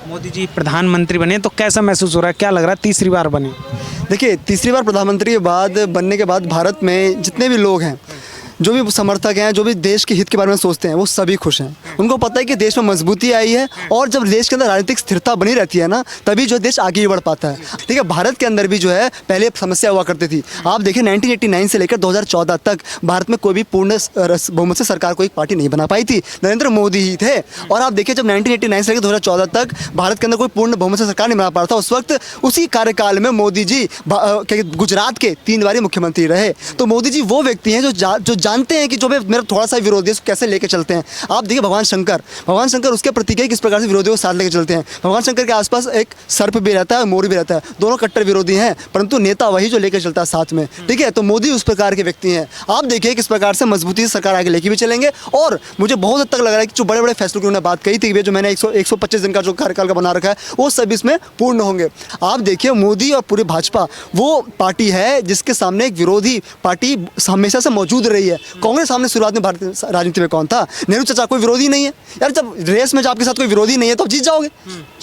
मोदी जी प्रधानमंत्री बने तो कैसा महसूस हो रहा है, क्या लग रहा है तीसरी बार बने? देखिए, तीसरी बार प्रधानमंत्री के बाद बनने के बाद भारत में जितने भी लोग हैं, जो भी समर्थक हैं, जो भी देश के हित के बारे में सोचते हैं, वो सभी खुश हैं। उनको पता है कि देश में मजबूती आई है और जब देश के अंदर राजनीतिक स्थिरता बनी रहती है ना, तभी जो देश आगे ही बढ़ पाता है। ठीक है, भारत के अंदर भी जो है पहले समस्या हुआ करती थी। आप देखिए 1989 से लेकर 2014 तक भारत में कोई भी पूर्ण बहुमत से सरकार कोई पार्टी नहीं बना पाई थी, नरेंद्र मोदी ही थे। और आप देखिए जब 1989 से लेकर 2014 तक भारत के अंदर कोई पूर्ण बहुमत से सरकार नहीं बना पा रहा था, उस वक्त उसी कार्यकाल में मोदी जी गुजरात के 3 बार मुख्यमंत्री रहे। तो मोदी जी वो व्यक्ति हैं जो जानते हैं कि जो मेरा थोड़ा सा विरोधी है उसको कैसे लेके चलते हैं। आप देखिए भगवान शंकर उसके प्रतीक है किस प्रकार से विरोधियों को साथ लेके चलते हैं। भगवान शंकर के आसपास एक सर्प भी रहता है, मोर भी रहता है, दोनों कट्टर विरोधी हैं, परंतु नेता वही जो लेके चलता है साथ में। ठीक है, तो मोदी उस प्रकार के व्यक्ति हैं। आप देखिए किस प्रकार से मजबूती से सरकार आगे लेके भी चलेंगे। और मुझे बहुत हद तक लग रहा है कि जो बड़े बड़े फैसलों की उन्होंने बात कही थी, जो मैंने 125 दिन का जो कार्यकाल का बना रखा है, वो सब इसमें पूर्ण होंगे। आप देखिए मोदी और पूरी भाजपा वो पार्टी है जिसके सामने एक विरोधी पार्टी हमेशा से मौजूद रही है। कांग्रेस सामने शुरुआत में भारतीय राजनीति में कौन था? नेहरू चाचा। कोई विरोधी नहीं है यार, जब रेस में जब आपके साथ कोई विरोधी नहीं है तो आप जीत जाओगे।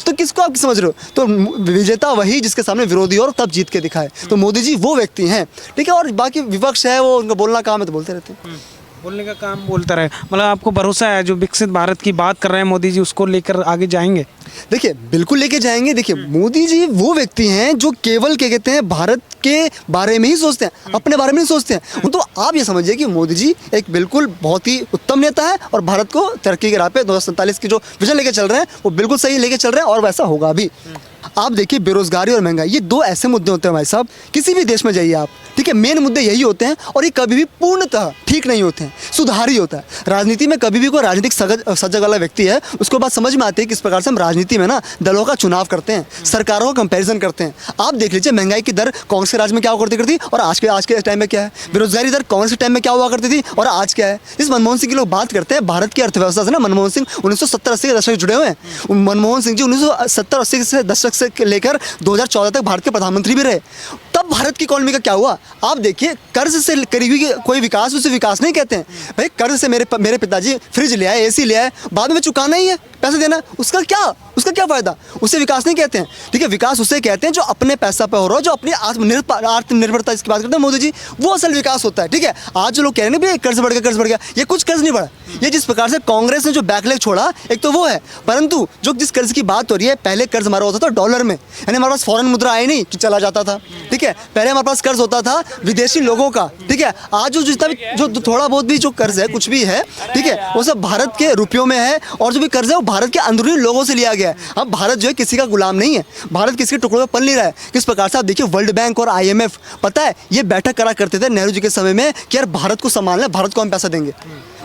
तो किसको आप समझ रहे हो? तो विजेता वही जिसके सामने विरोधी और तब जीत के दिखाए। तो मोदी जी वो व्यक्ति हैं। ठीक है, और बाकी विपक्ष है वो उनका बोलना काम है तो बोलते रहते हैं, बोलने का काम बोलता रहे। मतलब आपको भरोसा है जो विकसित भारत की बात कर रहे हैं मोदी जी, उसको लेकर आगे जाएंगे? देखिए बिल्कुल लेके जाएंगे। देखिए मोदी जी वो व्यक्ति हैं जो केवल क्या कहते हैं भारत के बारे में ही सोचते हैं, अपने बारे में नहीं सोचते हैं। तो आप ये समझिए कि मोदी जी एक बिल्कुल बहुत ही उत्तम नेता है और भारत को तरक्की के राह पे 2047 की जो विजन लेके चल रहे हैं वो बिल्कुल सही लेके चल रहे हैं और वैसा होगा भी। आप देखिए बेरोजगारी और महंगाई, ये 2 ऐसे मुद्दे होते हैं भाई साहब, किसी भी देश में जाइए आप। ठीक है, मेन मुद्दे यही होते हैं और ये कभी भी पूर्णतः ठीक नहीं होते हैं, सुधार ही होता है। राजनीति में कभी भी कोई राजनीतिक सजग वाला व्यक्ति है, उसको बात समझ में आती है किस प्रकार से हम राजनीति में ना दलों का चुनाव करते हैं, सरकारों का कंपैरिजन करते हैं। आप देख लीजिए महंगाई की दर कांग्रेस के राज में क्या हुआ करती थी और आज के टाइम में क्या है। बेरोजगारी दर कांग्रेस के टाइम में क्या हुआ करती थी और आज क्या है। इस मनमोहन सिंह की लोग बात करते हैं भारत की अर्थव्यवस्था से ना, मनमोहन सिंह 1970-80 के दशक जुड़े हुए हैं। मनमोहन सिंह जी 1970-80 के दशक से लेकर 2014 तक भारत के प्रधानमंत्री भी रहे। तब भारत की इकोनॉमी का क्या हुआ? आप देखिए कर्ज से करी हुई कोई विकास उसे विकास नहीं कहते हैं भाई। कर्ज से मेरे पिताजी फ्रिज ले आए, एसी ले आए, बाद में चुकाना ही है, पैसे देना, उसका क्या फायदा? उसे विकास नहीं कहते हैं। ठीक है, विकास उसे कहते हैं जो अपने पैसा पे हो रहा हो, जो अपनी आत्मनिर्भरता इसकी बात करते हैं मोदी जी, वो असल विकास होता है। ठीक है, आज जो लोग कह रहे हैं भाई कर्ज बढ़ गया, ये कुछ कर्ज नहीं बढ़ा। ये जिस प्रकार से कांग्रेस ने जो बैकलेग छोड़ा एक तो वो है, परंतु जो जिस कर्ज की बात हो रही है, पहले कर्ज हमारा होता था डॉलर में, यानी हमारे पास फॉरेन मुद्रा आई नहीं कि चला जाता था। ठीक है, पहले हमारे पास कर्ज होता था विदेशी लोगों का। ठीक है, आज जो जितना भी जो थोड़ा बहुत भी जो कर्ज है, कुछ भी है, ठीक है, वो सब भारत के रुपयों में है और जो भी कर्ज है वो भारत के अंदरूनी लोगों से लिया गया है। अब भारत जो है किसी का गुलाम नहीं है, भारत किसी के टुकड़ों में पल नहीं रहा है। किस प्रकार से आप देखिए वर्ल्ड बैंक और IMF, पता है ये बैठक करा करते थे नेहरू जी के समय में कि यार भारत को संभालना, भारत को हम पैसा देंगे।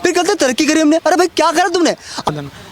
फिर कहते तरक्की करी हमने। अरे भाई क्या करा तुमने?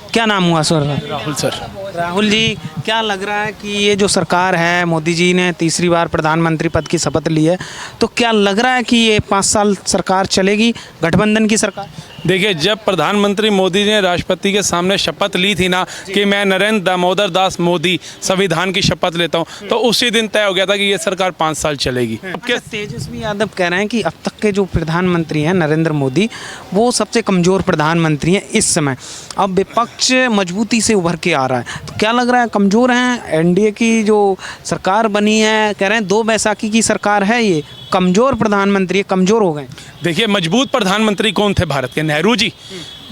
क्या नाम हुआ सर? राहुल सर। राहुल जी, क्या लग रहा है कि ये जो सरकार है, मोदी जी ने तीसरी बार प्रधानमंत्री पद की शपथ ली है, तो क्या लग रहा है कि ये 5 साल सरकार चलेगी, गठबंधन की सरकार? देखिए, जब प्रधानमंत्री मोदी ने राष्ट्रपति के सामने शपथ ली थी ना कि मैं नरेंद्र दामोदर दास मोदी संविधान की शपथ लेता हूं, तो उसी दिन तय हो गया था कि ये सरकार 5 साल चलेगी। तेजस्वी यादव कह रहे हैं कि अब तक के जो प्रधानमंत्री हैं नरेंद्र मोदी, वो सबसे कमज़ोर प्रधानमंत्री हैं इस समय। अब विपक्ष मजबूती से उभर के आ रहा है, तो क्या लग रहा है कमज़ोर हैं? NDA की जो सरकार बनी है, कह रहे हैं 2 बैसाखी की सरकार है, ये कमज़ोर प्रधानमंत्री कमज़ोर हो गए। देखिए, मजबूत प्रधानमंत्री कौन थे भारत के? नेहरू जी,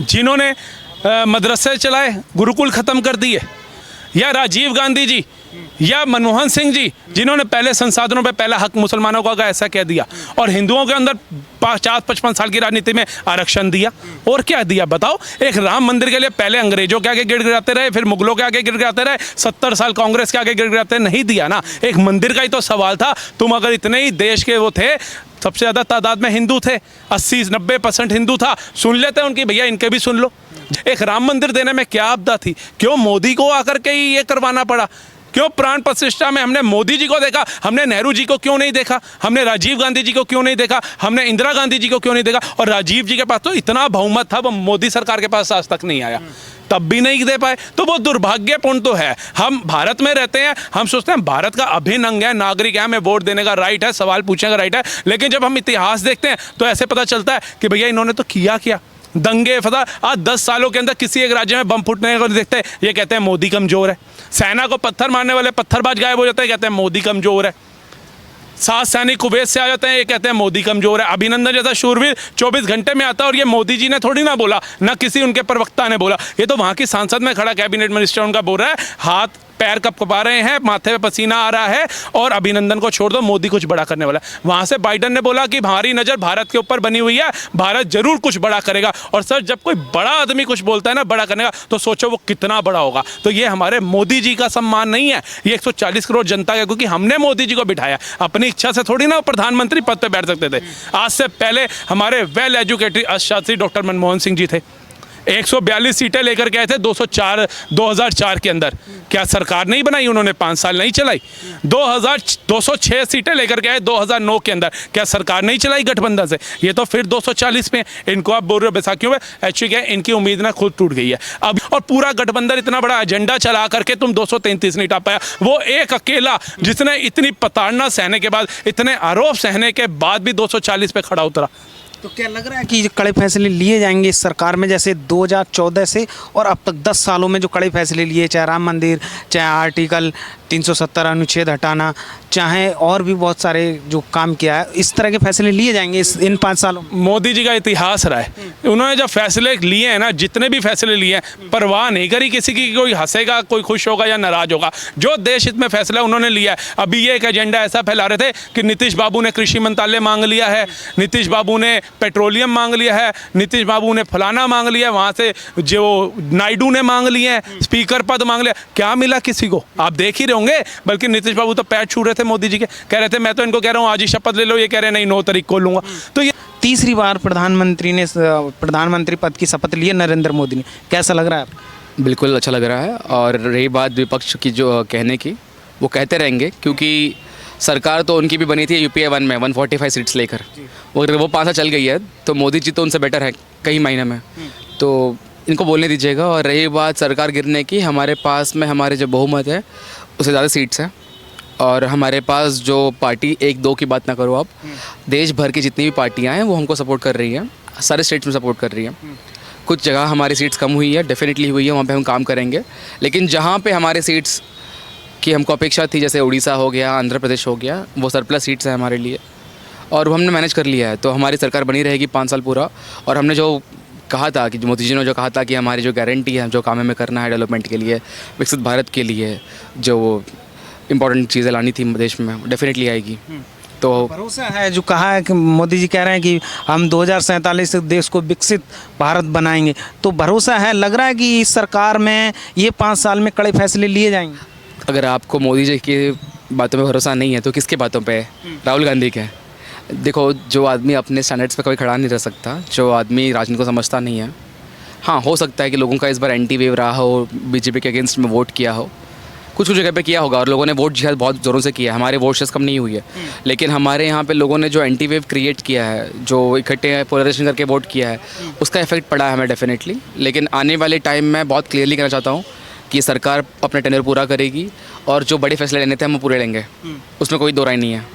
जिन्होंने मदरसे चलाए, गुरुकुल ख़त्म कर दिए, या राजीव गांधी जी, या मनमोहन सिंह जी, जिन्होंने पहले संसाधनों पे पहला हक मुसलमानों का ऐसा कह दिया और हिंदुओं के अंदर 50-55 साल की राजनीति में आरक्षण दिया। और क्या दिया बताओ? एक राम मंदिर के लिए पहले अंग्रेजों के आगे गिड़गिड़ाते रहे, फिर मुगलों के आगे गिड़गिड़ाते रहे, 70 साल कांग्रेस के आगे गिड़गिड़ाते नहीं दिया ना। एक मंदिर का ही तो सवाल था। तुम अगर इतने ही देश के वो थे, सबसे ज़्यादा तादाद में हिंदू थे, 80-90% हिंदू था, सुन लेते हैं उनकी, भैया इनके भी सुन लो। एक राम मंदिर देने में क्या आपदा थी? क्यों मोदी को आकर के ही ये करवाना पड़ा? क्यों प्राण प्रतिष्ठा में हमने मोदी जी को देखा, हमने नेहरू जी को क्यों नहीं देखा? हमने राजीव गांधी जी को क्यों नहीं देखा? हमने इंदिरा गांधी जी को क्यों नहीं देखा? और राजीव जी के पास तो इतना बहुमत था, वो मोदी सरकार के पास आज तक नहीं आया, तब भी नहीं दे पाए। तो वो दुर्भाग्यपूर्ण तो है। हम भारत में रहते हैं, हम सोचते हैं भारत का अभिन्न अंग है, नागरिक है, हमें वोट देने का राइट है, सवाल पूछने का राइट है, लेकिन जब हम इतिहास देखते हैं तो ऐसे पता चलता है कि भैया इन्होंने तो किया क्या। दंगे फसाद, आज 10 सालों के अंदर किसी एक राज्य में बम फूटने को देखते हैं, ये कहते हैं मोदी कमजोर है। सेना को पत्थर मारने वाले पत्थरबाज गायब हो जाते हैं, कहते हैं मोदी कमज़ोर है। 7 सैनिक कुवैत से आ जाते हैं, ये कहते हैं मोदी कमज़ोर है। अभिनंदन जैसा शूरवीर 24 घंटे में आता है, और ये मोदी जी ने थोड़ी ना बोला, ना किसी उनके प्रवक्ता ने बोला, ये तो वहाँ की सांसद में खड़ा कैबिनेट मिनिस्टर उनका बोल रहा है। हाथ पैर कपकपा रहे हैं, माथे पे पसीना आ रहा है, और अभिनंदन को छोड़ दो, मोदी कुछ बड़ा करने वाला है। वहाँ से बाइडन ने बोला कि हमारी नज़र भारत के ऊपर बनी हुई है, भारत जरूर कुछ बड़ा करेगा। और सर, जब कोई बड़ा आदमी कुछ बोलता है ना बड़ा करने का, तो सोचो वो कितना बड़ा होगा। तो ये हमारे मोदी जी का सम्मान नहीं है, ये 140 करोड़ जनता का, क्योंकि हमने मोदी जी को बिठाया, अपनी इच्छा से थोड़ी ना प्रधानमंत्री पद पर बैठ सकते थे। आज से पहले हमारे वेल एजुकेटेड अर्थशास्त्री डॉक्टर मनमोहन सिंह जी थे, 142 सीटें लेकर गए थे 2004 के अंदर। क्या सरकार नहीं बनाई उन्होंने? 5 साल नहीं चलाई। 206 सीटें लेकर गए 2009 के अंदर। क्या सरकार नहीं चलाई गठबंधन से? ये तो फिर 240 में इनको आप बोल रहे हो बैसाखियों में। एक्चुअली क्या, इनकी उम्मीद ना खुद टूट गई है अब। और पूरा गठबंधन इतना बड़ा एजेंडा चला करके तुम 233 नहीं टा पाया। वो एक अकेला जिसने इतनी प्रताड़ना सहने के बाद, इतने आरोप सहने के बाद भी 240 पे खड़ा उतरा। तो क्या लग रहा है कि कड़े फैसले लिए जाएंगे इस सरकार में, जैसे 2014 से और अब तक 10 सालों में जो कड़े फैसले लिए, चाहे राम मंदिर, चाहे आर्टिकल 370 अनुच्छेद हटाना, चाहे और भी बहुत सारे जो काम किया है, इस तरह के फैसले लिए जाएंगे इन 5 सालों में? मोदी जी का इतिहास रहा है, उन्होंने जब फैसले लिए हैं ना, जितने भी फैसले लिए हैं, परवाह नहीं करी किसी की, कोई हंसेगा, कोई खुश होगा या नाराज होगा। जो देश हित में फैसला उन्होंने लिया है। अभी ये एक एजेंडा ऐसा फैला रहे थे कि नीतीश बाबू ने कृषि मंत्रालय मांग लिया है, नीतीश बाबू ने पेट्रोलियम मांग लिया है, नीतीश बाबू ने फलाना मांग लिया, वहाँ से जो नायडू ने मांग लिए हैं, स्पीकर पद मांग लिया। क्या मिला किसी को? आप देख ही रहे होंगे। बल्कि नीतीश बाबू तो पैर छू रहे थे मोदी जी के, कह रहे थे मैं तो इनको कह रहा हूँ आज ही शपथ ले लो, ये कह रहे नहीं 9 तारीख को लूँगा। तो ये तीसरी बार प्रधानमंत्री पद की शपथ ली है नरेंद्र मोदी ने, कैसा लग रहा है आपको? बिल्कुल अच्छा लग रहा है। और रही बात विपक्ष की जो कहने की, वो कहते रहेंगे, क्योंकि सरकार तो उनकी भी बनी थी यूपीए 1 में 145 सीट्स लेकर, और वो 5 साल चल गई है, तो मोदी जी तो उनसे बेटर है कई महीने में, तो इनको बोलने दीजिएगा। और रही बात सरकार गिरने की, हमारे पास में हमारे जो बहुमत है उससे ज़्यादा सीट्स हैं, और हमारे पास जो पार्टी 1-2 की बात ना करो आप, देश भर की जितनी भी पार्टियां हैं वो हमको सपोर्ट कर रही हैं, सारे स्टेट्स में सपोर्ट कर रही हैं। कुछ जगह हमारी सीट्स कम हुई है, डेफिनेटली हुई है, वहाँ पे हम काम करेंगे। लेकिन जहाँ पे हमारे सीट्स की हमको अपेक्षा थी, जैसे उड़ीसा हो गया, आंध्र प्रदेश हो गया, वो सरप्लस सीट्स हैं हमारे लिए, और वो हमने मैनेज कर लिया है। तो हमारी सरकार बनी रहेगी 5 साल पूरा। और हमने जो कहा था कि मोदी जी ने जो कहा था कि हमारी जो गारंटी है, जो काम हमें करना है डेवलपमेंट के लिए, विकसित भारत के लिए, जो इम्पोर्टेंट चीज़ें लानी थी देश में, डेफिनेटली आएगी। तो भरोसा है, जो कहा है कि मोदी जी कह रहे हैं कि हम 2047 तक देश को विकसित भारत बनाएंगे, तो भरोसा है, लग रहा है कि इस सरकार में ये 5 साल में कड़े फैसले लिए जाएंगे? अगर आपको मोदी जी की बातों पे भरोसा नहीं है तो किसके बातों पे है? राहुल गांधी के। देखो, जो आदमी अपने स्टैंडर्ड्स पे कभी खड़ा नहीं रह सकता, जो आदमी राजनीति को समझता नहीं है, हाँ हो सकता है कि लोगों का इस बार एंटी वेव रहा हो, बीजेपी के अगेंस्ट में वोट किया हो, कुछ जगह पे किया होगा, और लोगों ने वोट जिहाद बहुत ज़ोरों से किया है। हमारे वोट शेयर कम नहीं हुई है, लेकिन हमारे यहाँ पे लोगों ने जो एंटी वेव क्रिएट किया है, जो इकट्ठे पोलराइजेशन करके वोट किया है, उसका इफेक्ट पड़ा है हमें डेफिनेटली। लेकिन आने वाले टाइम में बहुत क्लियरली कहना चाहता हूँ कि सरकार अपना टेन्योर पूरा करेगी, और जो बड़े फैसले लेने थे हम पूरे लेंगे, उसमें कोई दो राय नहीं है।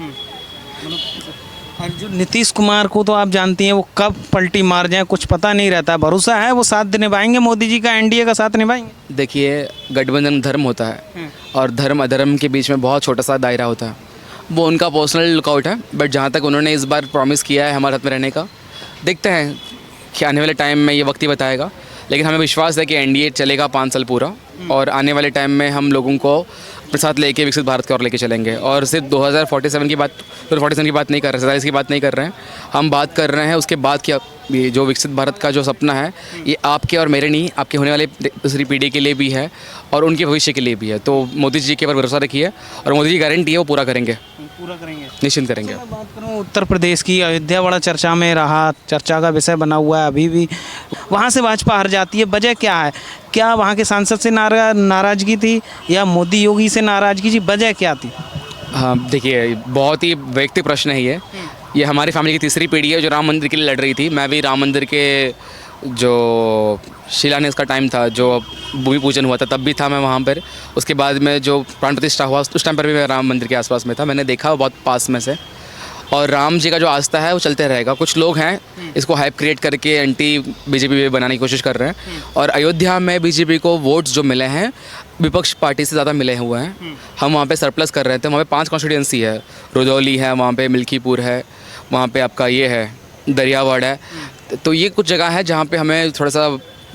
और जो नीतीश कुमार को तो आप जानती हैं, वो कब पलटी मार जाए कुछ पता नहीं रहता। भरोसा है वो साथ निभाएंगे, मोदी जी का एनडीए का साथ निभाएंगे? देखिए, गठबंधन धर्म होता है, और धर्म अधर्म के बीच में बहुत छोटा सा दायरा होता है, वो उनका पर्सनल लुकआउट है। बट जहाँ तक उन्होंने इस बार प्रॉमिस किया है हमारे हाथ में रहने का, देखते हैं कि आने वाले टाइम में ये वक्त ही बताएगा। लेकिन हमें विश्वास है कि एनडीए चलेगा 5 साल पूरा, और आने वाले टाइम में हम लोगों को अपने साथ लेके विकसित भारत की ओर लेके चलेंगे। और सिर्फ 2047 की बात नहीं कर रहे, 47 की बात नहीं कर रहे हैं, हम बात कर रहे हैं उसके बाद की। ये जो विकसित भारत का जो सपना है, ये आपके और मेरे नहीं, आपके होने वाले दूसरी पीढ़ी के लिए भी है, और उनके भविष्य के लिए भी है। तो मोदी जी के ऊपर भरोसा रखिए, और मोदी जी की गारंटी है वो पूरा करेंगे, निश्चिंत करेंगे। बात करूँ उत्तर प्रदेश की, अयोध्या बड़ा चर्चा में रहा, चर्चा का विषय बना हुआ है अभी भी। वहाँ से भाजपा हार जाती है, वजह क्या है? क्या वहाँ के सांसद से नाराज़गी थी, या मोदी योगी से नाराज़गी थी? वजह क्या थी? हाँ, देखिए, बहुत ही व्यक्तिगत प्रश्न है ये हमारी फैमिली की तीसरी पीढ़ी है जो राम मंदिर के लिए लड़ रही थी। मैं भी राम मंदिर के जो शिलान्यास का टाइम था, जो भूमि पूजन हुआ था, तब भी था मैं वहाँ पर। उसके बाद में जो प्राण प्रतिष्ठा हुआ, उस टाइम पर भी मैं राम मंदिर के आसपास में था, मैंने देखा बहुत पास में से। और राम जी का जो आस्था है वो चलते रहेगा। कुछ लोग हैं इसको हाइप क्रिएट करके एंटी बीजेपी बनाने की कोशिश कर रहे हैं, और अयोध्या में बीजेपी को वोट्स जो मिले हैं विपक्ष पार्टी से ज़्यादा मिले हुए हैं। हम वहाँ पे सरप्लस कर रहे थे। वहाँ पे 5 कॉन्स्टिट्यूंसी है, रुदौली है, वहाँ पे मिल्कीपुर है, वहाँ पे आपका ये है दरियावाड़ है। तो ये कुछ जगह है जहाँ पे हमें थोड़ा सा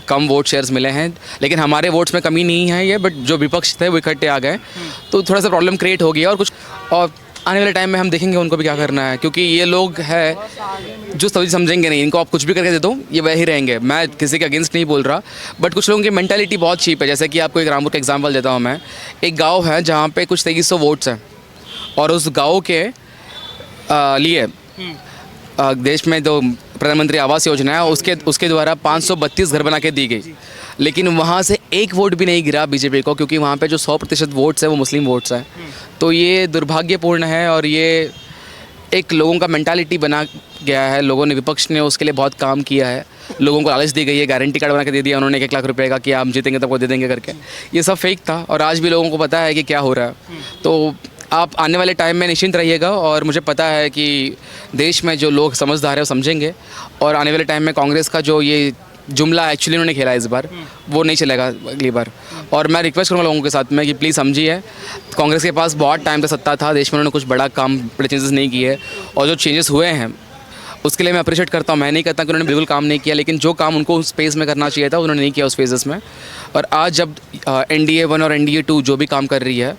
कम वोट शेयर्स मिले हैं, लेकिन हमारे वोट्स में कमी नहीं है ये, बट जो विपक्ष थे वो इकट्ठे आ गए, तो थोड़ा सा प्रॉब्लम क्रिएट हो गया। और आने वाले टाइम में हम देखेंगे उनको भी क्या करना है, क्योंकि ये लोग हैं जो सभी समझेंगे नहीं। इनको आप कुछ भी करके दे दो, ये वही रहेंगे। मैं किसी के अगेंस्ट नहीं बोल रहा, बट कुछ लोगों की मेंटालिटी बहुत चीप है। जैसे कि आपको एक रामपुर का एग्जांपल देता हूँ मैं। एक गांव है जहाँ पे कुछ 2300 वोट्स हैं, और उस गांव के लिए देश में जो प्रधानमंत्री आवास योजना है उसके द्वारा 532 घर बना के दी गई, लेकिन वहाँ से एक वोट भी नहीं गिरा बीजेपी को, क्योंकि वहाँ पे जो 100% वोट्स है वो मुस्लिम वोट्स हैं। तो ये दुर्भाग्यपूर्ण है, और ये एक लोगों का मेंटालिटी बना गया है। लोगों ने, विपक्ष ने उसके लिए बहुत काम किया है। लोगों को लालच दी गई है, गारंटी कार्ड बना के दे दिया उन्होंने 1 लाख रुपए का कि आप जीतेंगे तब वो दे देंगे करके। ये सब फेक था, और आज भी लोगों को पता है कि क्या हो रहा है। तो आप आने वाले टाइम में निश्चिंत रहिएगा, और मुझे पता है कि देश में जो लोग समझदार हैं वो समझेंगे, और आने वाले टाइम में कांग्रेस का जो ये जुमला एक्चुअली उन्होंने खेला इस बार, वो नहीं चलेगा अगली बार। और मैं रिक्वेस्ट करूँगा लोगों के साथ में कि प्लीज़ समझिए, कांग्रेस के पास बहुत टाइम से सत्ता था, देश में उन्होंने कुछ बड़े चेंजेस नहीं किए, और जो चेंजेस हुए हैं उसके लिए मैं अप्रिशिएट करता हूँ। मैं नहीं कहता कि उन्होंने बिल्कुल काम नहीं किया, लेकिन जो काम उनको उस स्पेस में करना चाहिए था उन्होंने नहीं किया उस फेजेस में। और आज जब NDA 1 और NDA 2 जो भी काम कर रही है,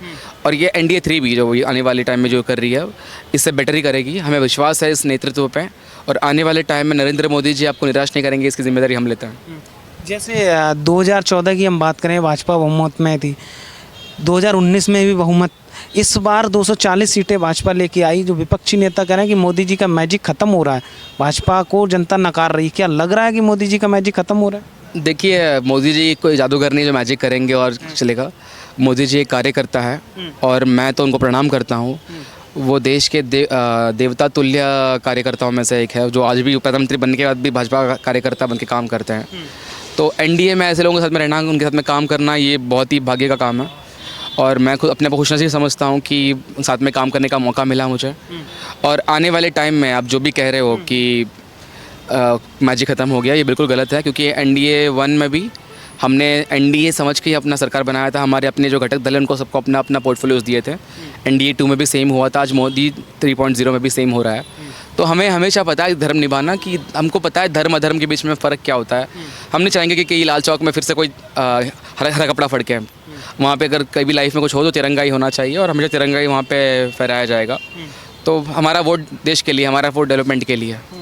और ये NDA 3 भी जो आने वाले टाइम में जो कर रही है, इससे बेटर ही करेगी। हमें विश्वास है इस नेतृत्व पे, और आने वाले टाइम में नरेंद्र मोदी जी आपको निराश नहीं करेंगे, इसकी जिम्मेदारी हम लेते हैं। जैसे 2014 की हम बात करें, भाजपा बहुमत में थी, 2019 में भी बहुमत, इस बार 240 सीटें भाजपा लेके आई। जो विपक्षी नेता कह रहे हैं कि मोदी जी का मैजिक ख़त्म हो रहा है, भाजपा को जनता नकार रही है। क्या लग रहा है कि मोदी जी का मैजिक ख़त्म हो रहा है? देखिए, मोदी जी कोई जादूगर नहीं जो मैजिक करेंगे और चलेगा। मोदी जी एक कार्यकर्ता है, और मैं तो उनको प्रणाम करता हूँ। वो देश के देवता तुल्य कार्यकर्ताओं में से एक है, जो आज भी प्रधानमंत्री बनने के बाद भी भाजपा कार्यकर्ता बन के काम करते हैं। तो NDA में ऐसे लोगों के साथ में रहना, उनके साथ में काम करना, ये बहुत ही भाग्य का काम है, और मैं खुद अपने आप खुशनसीब समझता हूँ कि साथ में काम करने का मौका मिला मुझे। और आने वाले टाइम में आप जो भी कह रहे हो कि मैजिक ख़त्म हो गया, ये बिल्कुल गलत है, क्योंकि NDA 1 में भी हमने NDA समझ के ही अपना सरकार बनाया था। हमारे अपने जो घटक दल हैं उनको सबको अपना अपना पोर्टफोलियोज दिए थे। NDA 2 में भी सेम हुआ था, आज मोदी 3.0 में भी सेम हो रहा है। तो हमें हमेशा पता है धर्म निभाना, कि हमको पता है धर्म अधर्म के बीच में फ़र्क क्या होता है। हम नहीं चाहेंगे कि लाल चौक में फिर से कोई हरा कपड़ा फड़के। वहाँ पे अगर कभी लाइफ में कुछ हो तो तिरंगा ही होना चाहिए, और हमेशा तिरंगा ही वहाँ पे फहराया जाएगा। तो हमारा वोट देश के लिए, हमारा वोट डेवलपमेंट के लिए है।